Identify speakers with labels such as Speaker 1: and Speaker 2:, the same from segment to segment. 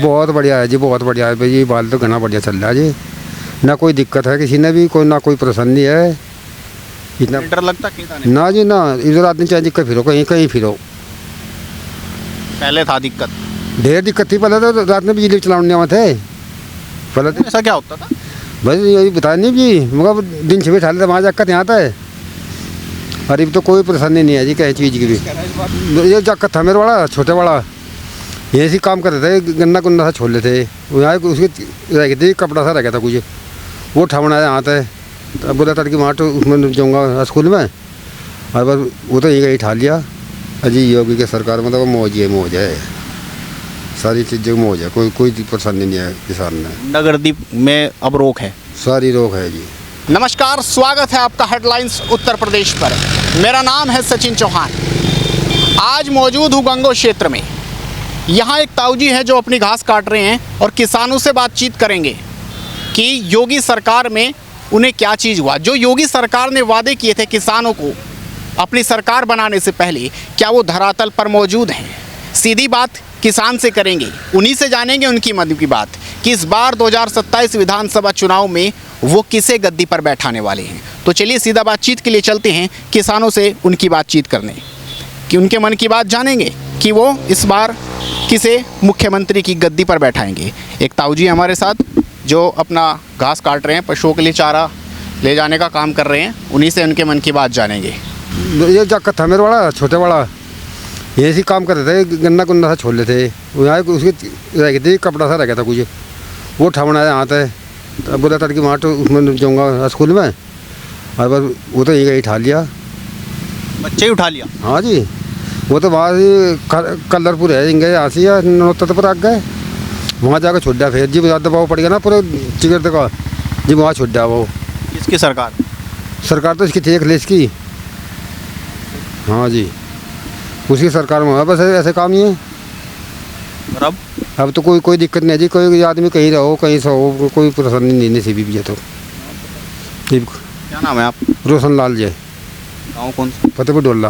Speaker 1: बहुत बढ़िया है जी, बहुत बढ़िया है भाई। ये बाल तो घना बढ़िया चल रहा है जी, ना कोई दिक्कत है किसी ने भी, कोई ना कोई परेशानी है इतना।
Speaker 2: डर लगता कि
Speaker 1: ना जी ना, इधर आदमी चाहे दिक्कत फिरो, कहीं कहीं फिरो।
Speaker 2: पहले था दिक्कत,
Speaker 1: ढेर दिक्कत थी पहले, तो रात में बिजली चलाने में थे पहले तो।
Speaker 2: ऐसा क्या होता था?
Speaker 1: बस यही बताया नहीं जी, मगर दिन छः ठाले तो वहाँ जाकर यहाँ आता है। अरे अब तो कोई परेशानी नहीं है जी कहीं चीज़ की भी। ये जाकर था मेरे वाला छोटे वाला, ये सी काम करते थे, गन्ना गुन्ना सा छोड़ लेते यहाँ, उसकी रह गई थी, कपड़ा सा रह गया था कुछ, वो ठमना यहाँ था। तो अब बोला था कि वहाँ तो उसमें जाऊँगा स्कूल में, और बस वो तो यही ठा लिया। अजी योगी की सरकार में तो मौज है, सारी चीज़ें मौज है, कोई परेशानी नहीं है किसान में।
Speaker 2: गुंडागर्दी में अब रोक है।
Speaker 1: सारी रोक है जी।
Speaker 2: नमस्कार, स्वागत है आपका हेडलाइंस उत्तर प्रदेश पर। मेरा नाम है सचिन चौहान। आज मौजूद हूँ गंगोह क्षेत्र में। यहाँ एक ताऊजी हैं जो अपनी घास काट रहे हैं और किसानों से बातचीत करेंगे कि योगी सरकार में उन्हें क्या चीज़ हुआ। जो योगी सरकार ने वादे किए थे किसानों को अपनी सरकार बनाने से पहले, क्या वो धरातल पर मौजूद हैं? सीधी बात किसान से करेंगे, उन्हीं से जानेंगे उनकी मन की बात कि इस बार 2027 विधानसभा चुनाव में वो किसे गद्दी पर बैठाने वाले हैं। तो चलिए सीधा बातचीत के लिए चलते हैं किसानों से उनकी बातचीत करने, कि उनके मन की बात जानेंगे कि वो इस बार किसे मुख्यमंत्री की गद्दी पर बैठाएंगे। एक ताऊजी हमारे साथ जो अपना घास काट रहे हैं, पशुओं के लिए चारा ले जाने का काम कर रहे हैं, उन्हीं से उनके मन की बात जानेंगे।
Speaker 1: ये जाकर था मेरे वाला छोटे वाला, ये सी काम करते थे, गन्ना गुन्ना सा छोड़ लेते यहाँ, उसकी रह गई थी, कपड़ा सा रह गया था कुछ, वो ठमना यहाँ था। तो अब बोला था कि वहाँ तो उसमें जाऊँगा स्कूल में, और बस वो तो यही ठा लिया।
Speaker 2: बच्चे ही उठा लिया?
Speaker 1: हाँ जी, वो तो वहाँ से कलरपुर है इंगे, यहाँ से या नौतर पर आ गए, वहाँ जाकर छोड़ दिया। फिर जी ज़्यादा दबाव पड़ गया ना पूरे चिकट का जी, वहाँ छोड़ दिया वो।
Speaker 2: किसकी सरकार?
Speaker 1: सरकार तो इसकी थी अखिलेश की। हाँ जी, उसकी सरकार में है, बस ऐसे काम ही है।
Speaker 2: और अब
Speaker 1: तो कोई दिक्कत नहीं है जी, कोई आदमी कहीं रहो कहीं से हो, कोई परेशानी नहीं नसीबी भी है। तो
Speaker 2: क्या नाम है आप?
Speaker 1: रोशन लाल जी।
Speaker 2: गाँव कौन सा?
Speaker 1: फतेहपुर डोला।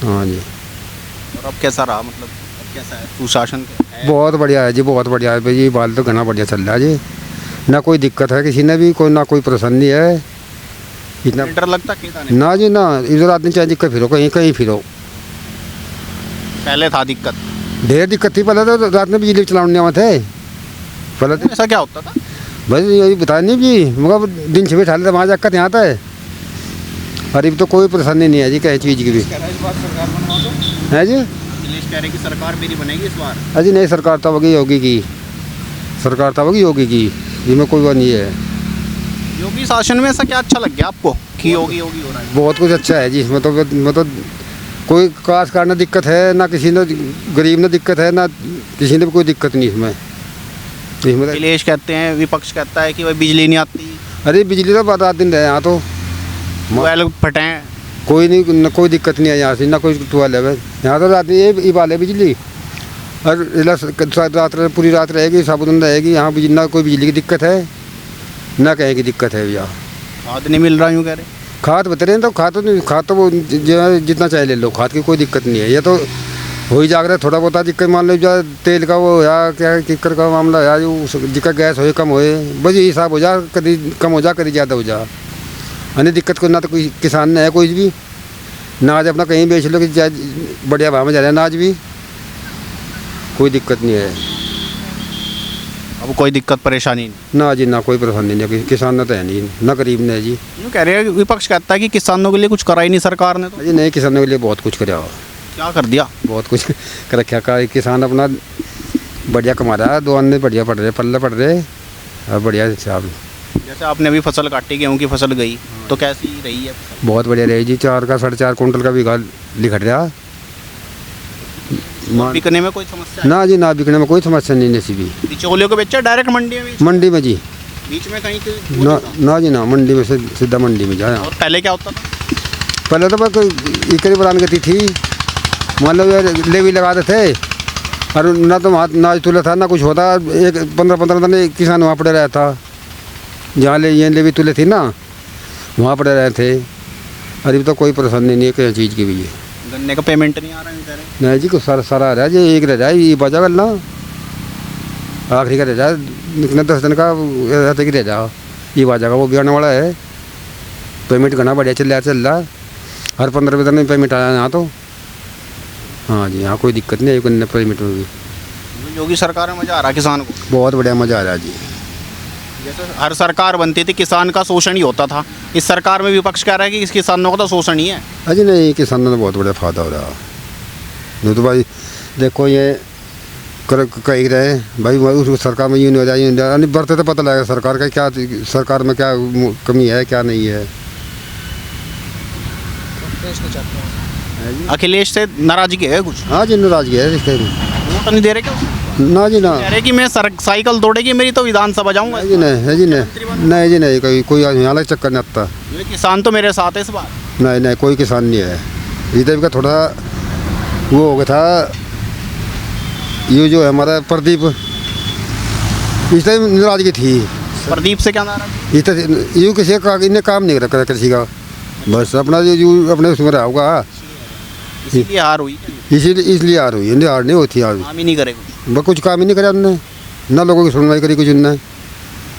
Speaker 1: हाँ जी।
Speaker 2: और अब कैसा रहा, मतलब अब कैसा है सुशासन है?
Speaker 1: बहुत बढ़िया है जी, बहुत बढ़िया है भाई। ये बाल तो घना बढ़िया चल रहा है जी, ना कोई दिक्कत है किसी ने भी, कोई ना कोई परेशानी है इतना।
Speaker 2: डर लगता कि
Speaker 1: ना जी ना, इधर आदमी चाहे दिक्कत फिरो, कहीं कहीं फिरो।
Speaker 2: पहले था दिक्कत,
Speaker 1: ढेर दिक्कत थी पहले, तो रात में बिजली चलाने में थे पहले तो।
Speaker 2: ऐसा क्या होता था?
Speaker 1: बस यही बताया नहीं जी, मगर दिन छः ठाले तो वहाँ जाकर यहाँ आता है। अरे अब तो कोई परेशानी नहीं है जी कहीं चीज़ की भी। है जी,
Speaker 2: कह रहे कि सरकार मेरी बनेगी इस बार।
Speaker 1: अजी नहीं, सरकार तो होगी योगी की, सरकार तो होगी योगी की, इसमें कोई बात नहीं है।
Speaker 2: योगी शासन में ऐसा क्या अच्छा लग गया आपको कि योगी योगी हो रहा है?
Speaker 1: बहुत कुछ अच्छा है जी इसमें तो, मतलब कोई काश का ना दिक्कत है, ना किसी ने गरीब ने दिक्कत है, ना किसी ने भी कोई दिक्कत नहीं इसमें।
Speaker 2: अखिलेश कहते हैं, विपक्ष कहता है कि भाई बिजली नहीं आती।
Speaker 1: अरे बिजली तो रात दिन रहे यहाँ तो,
Speaker 2: मोबाइल फटे,
Speaker 1: कोई नहीं, न कोई दिक्कत नहीं है यहाँ से, ना कोई टुआल है यहाँ तो रात ये बाल है बिजली, और रात पूरी रात रहेगी, सब दिन रहेगी यहाँ बिजली, ना कोई बिजली की दिक्कत है ना कहीं की दिक्कत है भैया।
Speaker 2: खाद नहीं मिल रहा यूँ कह रहे?
Speaker 1: खाद बता रहे हैं, तो खाद तो वो जितना चाहे ले लो, खाद की कोई दिक्कत नहीं है। ये तो हो ही जाग रहा है थोड़ा बहुत दिक्कत, मान लो जो तेल का वो या क्या किक्कर का मामला या जो जिका गैस हो कम होए, बस यही हिसाब हो जा, कभी कम हो जा कभी ज़्यादा हो जा। अन्य दिक्कत को ना तो कोई किसान ने है कोई भी, नाज अपना कहीं बेच लो कि बढ़िया भाव में जा रहा है नाज भी, कोई दिक्कत नहीं है।
Speaker 2: अब कोई दिक्कत परेशानी नहीं?
Speaker 1: ना जी ना, कोई परेशानी नहीं, किसान ने तो है नहीं, ना गरीब ने है जी।
Speaker 2: यूँ कह रहे हैं, विपक्ष कहता है कि किसानों के लिए कुछ करा ही नहीं सरकार ने। तो
Speaker 1: जी नहीं, किसानों के लिए बहुत कुछ कराया,
Speaker 2: क्या कर दिया?
Speaker 1: बहुत कुछ कर रखा का। किसान अपना बढ़िया कमा रहा है, दो अन्य बढ़िया पड़ रहे, पल्ले पड़ रहे और बढ़िया हिसाब।
Speaker 2: जैसे आपने अभी फसल काटी, गेहूँ की फसल गई, तो कैसी रही है?
Speaker 1: बहुत बढ़िया रही जी, 4 का 4.5 कुंटल का बीघा लिखट रहा।
Speaker 2: बिकने में कोई समस्या?
Speaker 1: ना जी ना, बिकने में कोई समस्या नहीं नसीबी।
Speaker 2: बिचौलियों को बेचा डायरेक्ट मंडी में?
Speaker 1: मंडी में जी,
Speaker 2: बीच में कहीं
Speaker 1: ना जी ना, मंडी में से सीधा मंडी में जाए।
Speaker 2: और पहले क्या होता था?
Speaker 1: पहले तो बस इकरी बरान गति थी, मान लो यार लेवी लगाते थे, और ना तो वहाँ नाज तुला था ना कुछ होता, एक 15-15 दिन किसान वहाँ पड़े रहा था, जहाँ ये लेवी तुले थी ना वहाँ पड़े रहे थे। अरे तो कोई परेशानी नहीं है किसी चीज़ की भी।
Speaker 2: गन्ने का पेमेंट नहीं आ रहा है?
Speaker 1: नहीं जी, कुछ सारा आ रहा है जी, एक रह रहा है ये बचा गल ना, आखिरी का रह जा, इतने 10 दिन का रहते कि रह जा। ये बाजा का वो भी आने वाला है। पेमेंट करना बढ़िया चल रहा। हर 15 दिन में पेमेंट आया यहाँ तो। हाँ जी, यहाँ कोई दिक्कत नहीं है पेमेंट में भी।
Speaker 2: योगी सरकार में मजा आ रहा है किसान को?
Speaker 1: बहुत बढ़िया मज़ा आ रहा है जी।
Speaker 2: जैसे हर सरकार बनती थी किसान का शोषण ही होता था, इस सरकार में विपक्ष कह रहा है कि इस किसानों का तो शोषण ही है।
Speaker 1: अजी नहीं, किसानों को बहुत बड़ा फायदा हो रहा है। जो तो भाई देखो ये कह रहे हैं भाई उस सरकार में यूँ नहीं हो जाए, नहीं बढ़ते तो पता लगेगा सरकार का क्या, सरकार में क्या कमी है क्या नहीं है।
Speaker 2: अखिलेश से नाराजगी है कुछ?
Speaker 1: हाँ जी, नाराजगी है इसके।
Speaker 2: वोट नहीं दे रहे क्या?
Speaker 1: ना जी ना।
Speaker 2: कह रहे कि मैं साइकिल तोड़ेगी मेरी तो विधानसभा जाऊंगा।
Speaker 1: नहीं जी नहीं, है जी नहीं, नहीं जी नहीं, कोई अलग चक्कर नहीं आता।
Speaker 2: ये किसान तो मेरे साथ है इस बार।
Speaker 1: नहीं नहीं, कोई किसान नहीं है इधर का। थोड़ा वो हो गया था, ये जो है हमारा प्रदीप, इस टाइम नाराजगी थी।
Speaker 2: प्रदीप से क्या नाराज?
Speaker 1: इस तरह यूँ किसी का इन्हें काम नहीं करा किसी का, बस अपना जो अपने उसमें रहा होगा,
Speaker 2: इसलिए हार हुई।
Speaker 1: इसलिए हार हुई। इन्हें हार नहीं होती, हार
Speaker 2: काम ही नहीं करे कुछ।
Speaker 1: बस कुछ काम ही नहीं करा उनने, ना लोगों की सुनवाई करी कुछ उनने।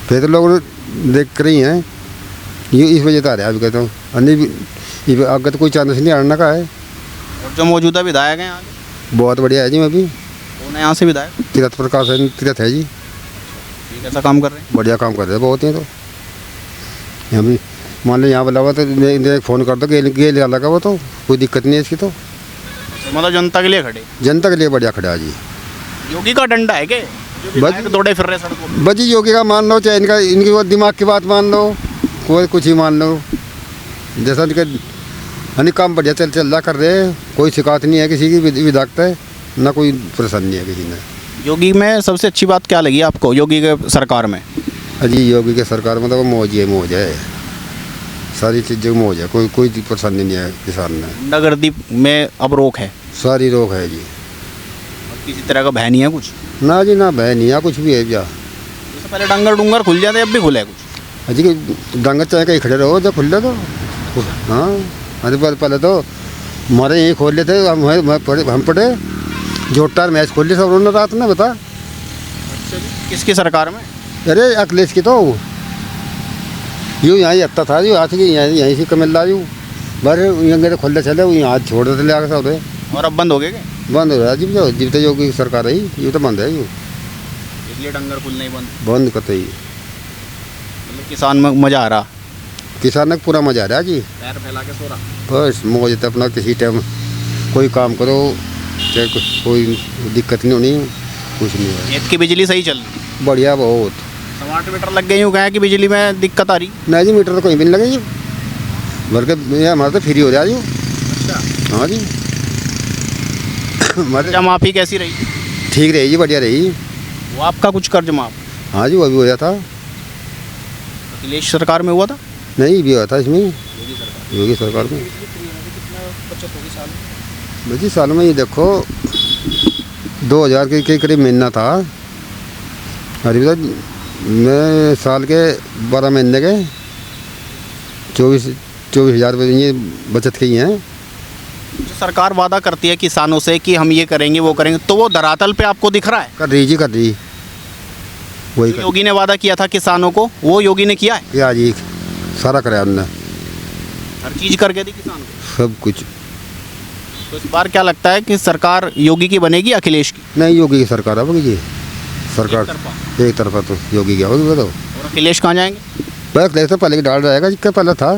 Speaker 1: फिर तो लोग देख कर ही हैं, ये इस वजह से आ रहा है। अभी कहता हूँ अन्य आगे तो कोई चांस नहीं आना का है।
Speaker 2: और जो मौजूदा विधायक हैं आगे?
Speaker 1: बहुत बढ़िया है जी। मैं भी
Speaker 2: कौन है यहाँ से विधायक?
Speaker 1: तीरथ प्रकाश है, तीरथ है जी।
Speaker 2: ये कैसा काम कर रहे हैं?
Speaker 1: बढ़िया काम कर रहे हैं बहुत ही। तो यहाँ भी मान लो यहाँ बोला हुआ तो फ़ोन कर दो, गेल लगा वो, तो कोई दिक्कत नहीं है इसकी। तो
Speaker 2: मतलब जनता के लिए खड़े?
Speaker 1: जनता के लिए बढ़िया खड़ा है जी।
Speaker 2: योगी का डंडा है के जो विधायक दौड़े फिर रहे सड़कों पे?
Speaker 1: बजी योगी का मान लो, चाहे इनकी वो दिमाग की बात मान लो, कोई कुछ ही मान लो। जैसा इनके यानी काम बढ़िया चल रहा कर रहे हैं, कोई शिकायत नहीं है किसी की विधायक है, ना कोई परेशानी है किसी ने।
Speaker 2: योगी में सबसे अच्छी बात क्या लगी आपको योगी के सरकार में?
Speaker 1: अजी योगी के सरकार में तो मौज है, सारी चीज़ें मौज है, कोई परेशानी नहीं है किसान में।
Speaker 2: गुंडागर्दी में अब रोक है?
Speaker 1: सारी रोक है जी।
Speaker 2: और किसी तरह का भय नहीं है कुछ?
Speaker 1: ना जी ना, भय नहीं है कुछ भी है जा।
Speaker 2: जैसे पहले डंगर खुल जाते अब भी खुले है कुछ?
Speaker 1: अजी डंगर चाहे कहीं खड़े रहो जब खुल तो। हाँ, अरे पहले तो हमारे यहीं खोल लेते, हम पढ़े जोटार मैच खोल लिया सब उन्होंने रात में। बता
Speaker 2: किसकी सरकार में?
Speaker 1: अरे अखिलेश की तो यूँ यहाँ ही आता था, यूँ हाथ की यहीं से कमिल यूँ बस यहाँ तो खुले चले, यहाँ हाथ छोड़ देते ले आकर सब।
Speaker 2: और अब बंद हो गए क्या?
Speaker 1: बंद हो रहा है जब तक योगी सरकार आई, यूँ तो बंद है यूँ।
Speaker 2: इसलिए डंगर खुलना ही
Speaker 1: बंद करते ही।
Speaker 2: मतलब किसान में मजा आ रहा?
Speaker 1: किसान को पूरा मजा आ रहा है जी।
Speaker 2: पैर फैला के सो रहा?
Speaker 1: बस मौज है अपना, किसी टाइम कोई काम करो, चाहे कोई दिक्कत नहीं होनी, कुछ नहीं है।
Speaker 2: खेत की बिजली सही चल रही?
Speaker 1: बढ़िया बहुत।
Speaker 2: स्मार्ट मीटर लग गए यूँ कहें कि बिजली में दिक्कत आ रही?
Speaker 1: नहीं जी, मीटर तो कहीं भी नहीं लगे जी, बल्कि ये हमारा तो फ्री हो रहा है जी।
Speaker 2: अच्छा।
Speaker 1: हाँ जी,
Speaker 2: कर्जा माफ़ी कैसी रही?
Speaker 1: ठीक रही जी, बढ़िया रही।
Speaker 2: वो आपका कुछ कर्ज माफ?
Speaker 1: हाँ जी, वो भी हो गया था।
Speaker 2: अखिलेश सरकार में हुआ था?
Speaker 1: नहीं भी हुआ था इसमें, योगी सरकार में। जी साल में ये देखो 2000 के करीब महीना था। अरे मैं साल के 12 महीने के 24,000 रुपये ये बचत की हैं।
Speaker 2: जो सरकार वादा करती है किसानों से कि हम ये करेंगे वो करेंगे, तो वो धरातल पे आपको दिख रहा है?
Speaker 1: कर रही वही कर।
Speaker 2: योगी ने वादा किया था किसानों को, वो योगी ने किया है?
Speaker 1: क्या जी, सारा कराया उनने,
Speaker 2: हर चीज़ करके दी किसान को,
Speaker 1: सब कुछ।
Speaker 2: तो इस बार क्या लगता है कि सरकार योगी की बनेगी अखिलेश की?
Speaker 1: नहीं, योगी की सरकार होगी जी। सरकार एक तरफा तो योगी की होगी। बताओ
Speaker 2: और अखिलेश कहाँ जाएंगे?
Speaker 1: बस तो पहले की डाल रहेगा जिसका पहले था।